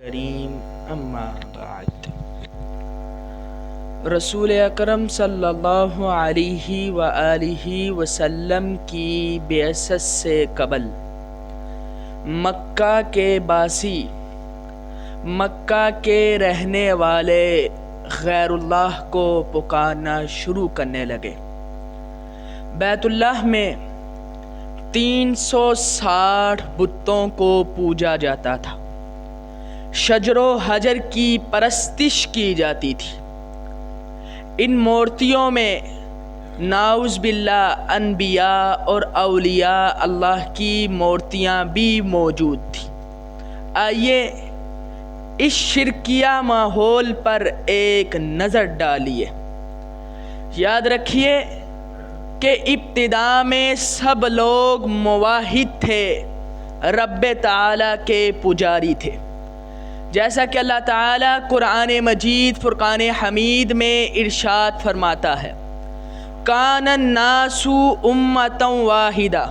کریم اما بعد، رسول اکرم صلی اللہ علیہ وآلہ وسلم کی بعثت سے قبل مکہ کے باسی، مکہ کے رہنے والے غیر اللہ کو پکارنا شروع کرنے لگے۔ بیت اللہ میں 360 بتوں کو پوجا جاتا تھا، شجر و حجر کی پرستش کی جاتی تھی۔ ان مورتیوں میں نعوذ باللہ انبیاء اور اولیاء اللہ کی مورتیاں بھی موجود تھیں۔ آئیے اس شرکیہ ماحول پر ایک نظر ڈالیے۔ یاد رکھیے کہ ابتدا میں سب لوگ موحد تھے، رب تعالیٰ کے پجاری تھے، جیسا کہ اللہ تعالیٰ قرآن مجید فرقان حمید میں ارشاد فرماتا ہے، کان الناس امۃ واحدہ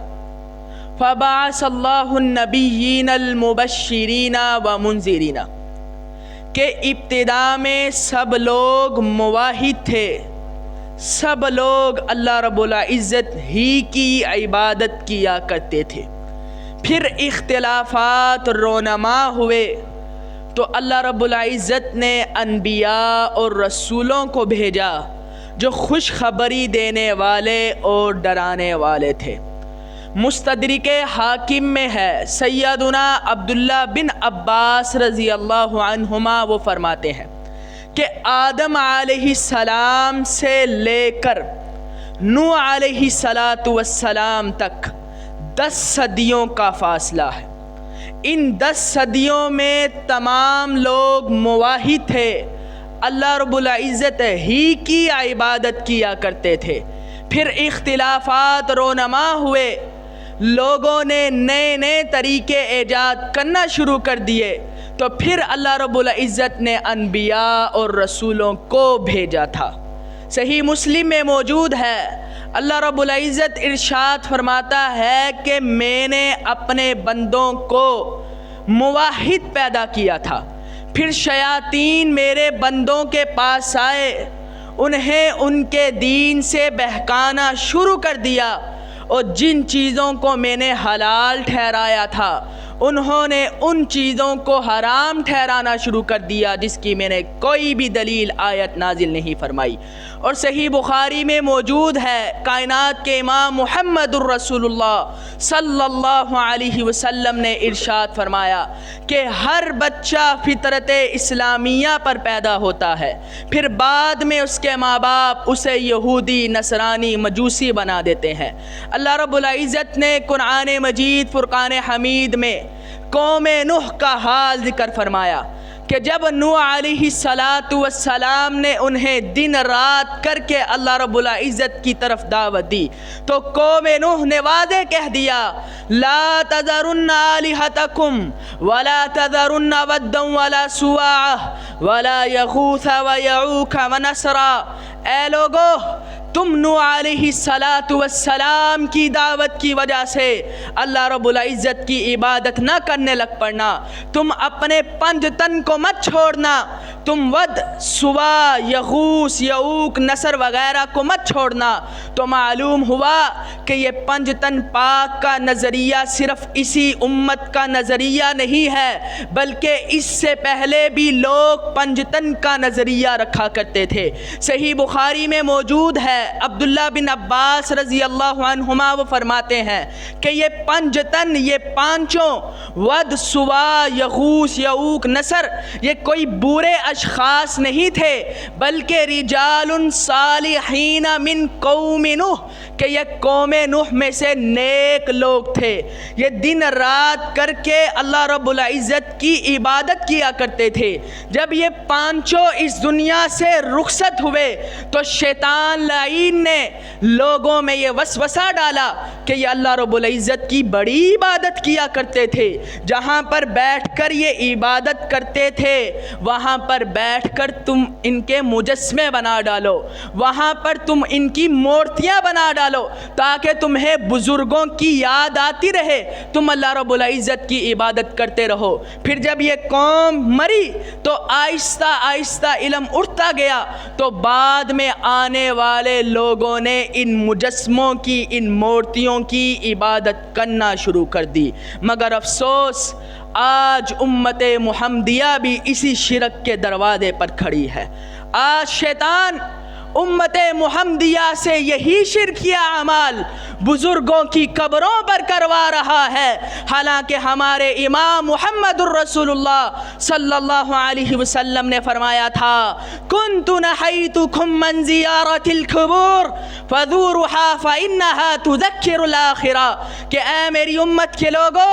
فبعث اللہ النبیین المبشرین ومنذرین، کہ ابتدا میں سب لوگ موحد تھے، سب لوگ اللہ رب العزت ہی کی عبادت کیا کرتے تھے۔ پھر اختلافات رونما ہوئے تو اللہ رب العزت نے انبیاء اور رسولوں کو بھیجا جو خوشخبری دینے والے اور ڈرانے والے تھے۔ مستدرک حاکم میں ہے، سیدنا عبداللہ بن عباس رضی اللہ عنہما وہ فرماتے ہیں کہ آدم علیہ السلام سے لے کر نوح علیہ السلام تک 10 صدیوں کا فاصلہ ہے۔ ان 10 صدیوں میں تمام لوگ موحد تھے، اللہ رب العزت ہی کی عبادت کیا کرتے تھے۔ پھر اختلافات رونما ہوئے، لوگوں نے نئے نئے طریقے ایجاد کرنا شروع کر دیے، تو پھر اللہ رب العزت نے انبیاء اور رسولوں کو بھیجا تھا۔ صحیح مسلم میں موجود ہے، اللہ رب العزت ارشاد فرماتا ہے کہ میں نے اپنے بندوں کو موحد پیدا کیا تھا، پھر شیاطین میرے بندوں کے پاس آئے، انہیں ان کے دین سے بہکانا شروع کر دیا، اور جن چیزوں کو میں نے حلال ٹھہرایا تھا انہوں نے ان چیزوں کو حرام ٹھہرانا شروع کر دیا جس کی میں نے کوئی بھی دلیل آیت نازل نہیں فرمائی۔ اور صحیح بخاری میں موجود ہے، کائنات کے امام محمد الرسول اللہ صلی اللہ علیہ وسلم نے ارشاد فرمایا کہ ہر بچہ فطرت اسلامیہ پر پیدا ہوتا ہے، پھر بعد میں اس کے ماں باپ اسے یہودی، نصرانی، مجوسی بنا دیتے ہیں۔ اللہ رب العزت نے قرآن مجید فرقان حمید میں قوم نوح کا حال ذکر فرمایا کہ جب نوح علیہ السلام نے انہیں دن رات کر کے اللہ رب العزت کی طرف دعوت دی تو قوم نوح نے واضح کہہ دیا، لا تذرن آلہتکم ولا تذرن ودا ولا سواع ولا یغوث ویعوک ونسرا۔ اے لوگو، تم نوح علیہ السلام کی دعوت کی وجہ سے اللہ رب العزت کی عبادت نہ کرنے لگ پڑنا، تم اپنے پنجتن کو مت چھوڑنا، تم ود، سوا، یغوث، یعوق، نصر وغیرہ کو مت چھوڑنا۔ تو معلوم ہوا کہ یہ پنجتن پاک کا نظریہ صرف اسی امت کا نظریہ نہیں ہے، بلکہ اس سے پہلے بھی لوگ پنجتن کا نظریہ رکھا کرتے تھے۔ صحیح بخاری میں موجود ہے، عبداللہ بن عباس رضی اللہ عنہما وہ فرماتے ہیں کہ یہ پنجتن، یہ پانچوں ود، سوا، یغوث، یعوق، نصر، یہ کوئی برے اشخاص نہیں تھے، بلکہ رجال صالحین من قوم نوح، کہ یہ قوم نوح میں سے نیک لوگ تھے۔ یہ دن رات کر کے اللہ رب العزت کی عبادت کیا کرتے تھے۔ جب یہ پانچوں اس دنیا سے رخصت ہوئے تو شیطان لعین نے لوگوں میں یہ وسوسہ ڈالا کہ یہ اللہ رب العزت کی بڑی عبادت کیا کرتے تھے، جہاں پر بیٹھ کر یہ عبادت کرتے تھے وہاں پر بیٹھ کر تم ان کے مجسمے بنا ڈالو، وہاں پر تم ان کی مورتیاں بنا ڈالو تاکہ تمہیں بزرگوں کی یاد آتی رہے، تم اللہ رب العزت کی عبادت کرتے رہو۔ پھر جب یہ قوم مری تو آہستہ آہستہ علم اٹھتا گیا، تو بعد میں آنے والے لوگوں نے ان مجسموں کی، ان مورتیوں کی عبادت کرنا شروع کر دی۔ مگر افسوس آج امت محمدیہ بھی اسی شرک کے دروازے پر کھڑی ہے۔ آج شیطان امت محمدیہ سے یہی شرکیہ اعمال بزرگوں کی قبروں پر کروا رہا ہے، حالانکہ ہمارے امام محمد الرسول اللہ صلی اللہ علیہ وسلم نے فرمایا تھا کنت نہیتکم من زیارت القبور فزورها فإنها تذکر الآخرہ، کہ اے میری امت کے لوگوں،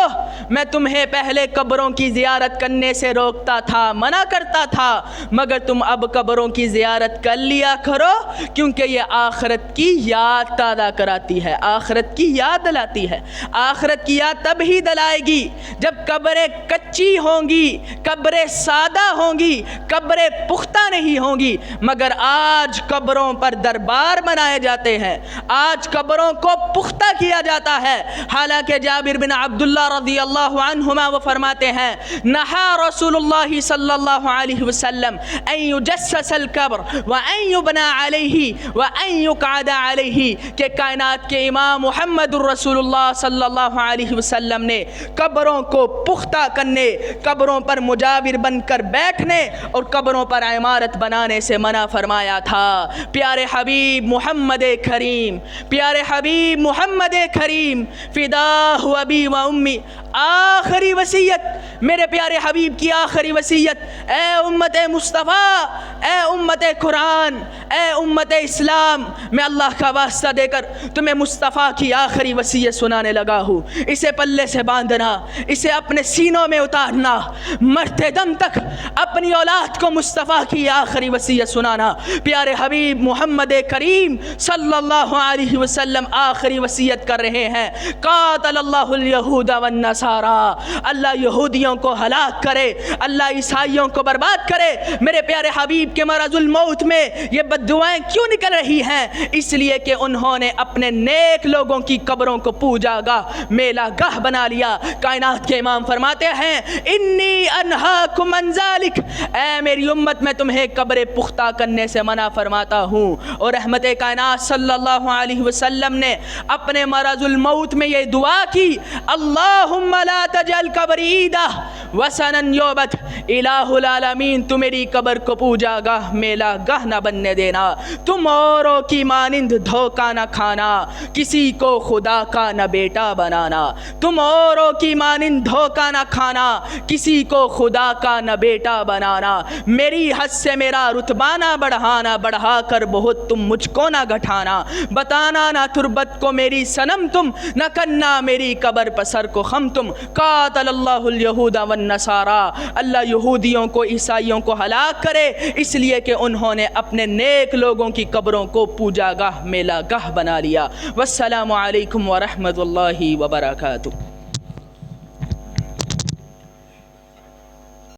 میں تمہیں پہلے قبروں کی زیارت کرنے سے روکتا تھا، منع کرتا تھا، مگر تم اب قبروں کی زیارت کر لیا کرو کیونکہ یہ آخرت کی یاد تازہ کراتی ہے، آخرت کی یاد دلاتی ہے۔ آخرت کی یاد تب ہی دلائے گی جب قبریں کچی ہوں گی، قبریں سادہ ہوں گی، قبریں پختہ نہیں ہوں گی۔ مگر آج قبروں پر دربار بنائے جاتے ہیں، آج قبروں کو پختہ کیا جاتا ہے، حالانکہ جابر بن عبداللہ رضی اللہ عنہما وہ فرماتے ہیں نہا رسول اللہ صلی اللہ علیہ وسلم ان یجسس القبر وان یبنى علیہ وان یقعد علیہ، کہ کائنات کے امام محمد الرسول اللہ صلی اللہ علیہ وسلم نے قبروں کو پختہ کرنے، قبروں پر مجاور بن کر بیٹھنے اور قبروں پر عمارت بنانے سے منع فرمایا تھا۔ پیارے حبیب محمد کریم، پیارے حبیب محمد کریم، فداہ ابی و امی، آخری وصیت، میرے پیارے حبیب کی آخری وصیت، اے امت مصطفیٰ، اے امت قرآن، اے امت اسلام، میں اللہ کا واسطہ دے کر تمہیں مصطفیٰ کی آخری وصیت سنانے لگا ہوں۔ اسے پلے سے باندھنا، اسے اپنے سینوں میں اتارنا، مرتے دم تک اپنی اولاد کو مصطفیٰ کی آخری وصیت سنانا۔ پیارے حبیب محمد کریم صلی اللہ علیہ وسلم آخری وصیت کر رہے ہیں قاتل اللہ الیہود والنصارى، اللہ یہودیوں کو ہلاک کرے، اللہ عیسائیوں کو برباد کرے۔ میرے پیارے حبیب کے مرض الموت میں یہ بد دعائیں کیوں نکل رہی ہیں؟ اس لیے کہ انہوں نے اپنے نیک لوگوں کی قبروں کو پوجا گاہ، میلہ گاہ بنا لیا۔ کائنات کے امام فرماتے ہیں انی انہاکم عن ذالک، اے میری امت میں تمہیں قبریں پختہ کرنے سے منع فرماتا ہوں۔ اور رحمت کائنات صلی اللہ علیہ وسلم نے اپنے مرض الموت میں یہ دعا کی اللہم لا تجعل قبری عیدہ وثنا یعبد، الہ العالمین تو میری قبر کو پوجا گاہ، میلہ گاہ نہ بننے دینا، تم اوروں کی مانند دھوکہ نہ کھانا، کسی کو خدا کا نہ بیٹا بنانا، تم اوروں کی مانند دھوکہ نہ کھانا، کسی کو خدا کا نہ بیٹا بنانا، میری حد سے میرا رتبہ نہ بڑھانا، بڑھا کر بہت تم مجھ کو نہ گھٹانا، بتانا نہ تربت کو میری صنم تم، نہ کرنا میری قبر پر سر کو خم تم۔ قاتل اللہ الیہود والنصارى، اللہ یہودیوں کو، عیسائیوں کو ہلاک کرے، اس لیے کہ انہوں نے اپنے نیک لوگوں کی قبروں کو پوجا گاہ، میلہ گاہ بنا لیا۔ والسلام علیکم ورحمۃ اللہ وبرکاتہ۔